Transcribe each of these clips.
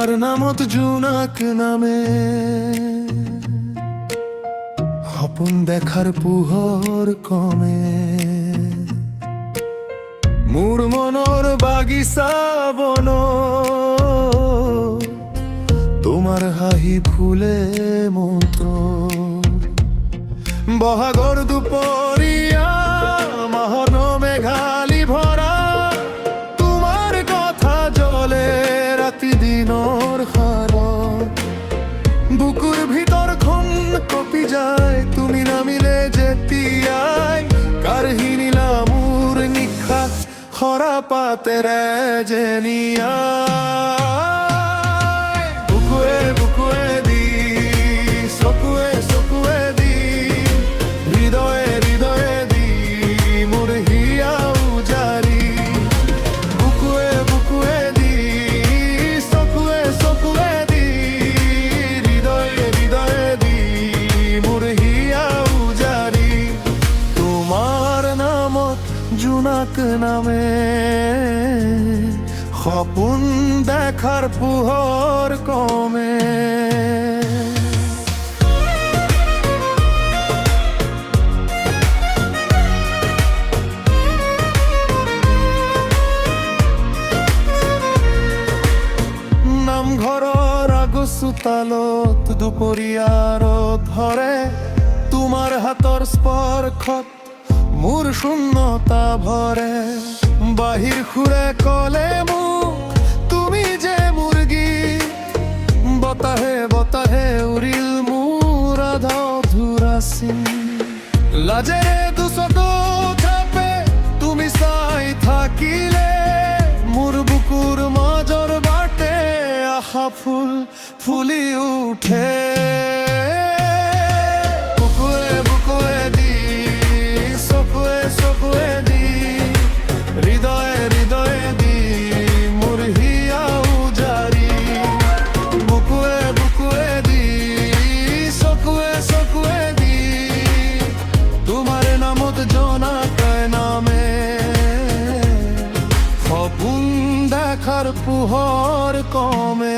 তোমার নামত জোনাক নামে সপোন দেখার পোহৰ কমে মোৰ মনৰ বাগিচা বন তোমাৰ হাঁহি ফুলে মত বহাগৰ দুপৰীয়া মাহৰ মেঘালি ভৰা তোমাৰ কথা জ্বলে ৰাতি দিনৰ সাৰত বুকুৰ ভিতৰখন কঁপি যায় তুমি নামিলে যেতিয়াই কাঢ়ি নিলা মোৰ নিশাত সৰা পাতেৰে যেনিয়াই বুকুৱে বুকুৱে দি চকুৱে চকুৱে দি হৃদয়ে হৃদয়ে দি মোৰ হিয়া উজাৰি বুকুৱে বুকুৱে দি চকুৱে চকুৱে দি হৃদয়ে হৃদয়ে দি মোৰ হিয়া উজাৰি তোমাৰ নামত জোনাক নামে সপোন দেখার পোহৰ কমে নামঘৰৰ আগচোতালত দুপৰীয়াৰ ধৰে তোমাৰ হাতৰ স্পৰ্শত মোৰ শূন্যতা ভৰে বাহিৰ সুৰে কলে মোক তুমি যে মুৰ্গী বতাহে বতাহে উৰিল মোৰ আধা অধুৰা চিন লাজেৰে দুচকু চাপে তুমি চাই থাকিলে মোৰ বুকুৰ মাজৰ বাটে আশা ফুল ফুলি উঠে বুকুৱে বুকুৱে দি চকুৱে চকুৱে দি হৃদয়ে হৃদয়ে দি মোৰ হিয়া উজাৰি বুকুৱে বুকুৱে দি চকুৱে চকুৱে দি তোমাৰ নামত জোনাক নামে সপোন দেখাৰ পোহৰ কমে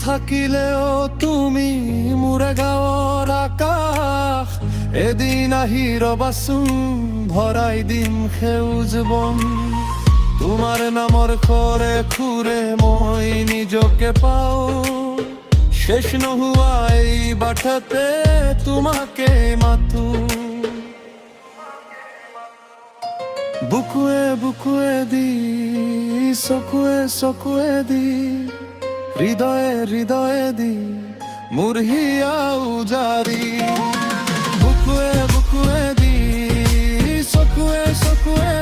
থাকিলেও তুমি মোৰে গাঁৱৰ আকাশ এদিন আহি ৰবাচোন ভৰাই দিম সেউজ বন তোমাৰ নামৰ খৰে খুৰে মই নিজকে পাওঁ শেষ নোহোৱা এই বাটতে তোমাকে মাতো বুকুৱে বুকুৱে দি চকুৱে চকুৱে দি হৃদয়ে হৃদয়ে দি মোৰ হিয়া উজাৰি বুকুৱে বুকুৱে দি চকুৱে চকুৱে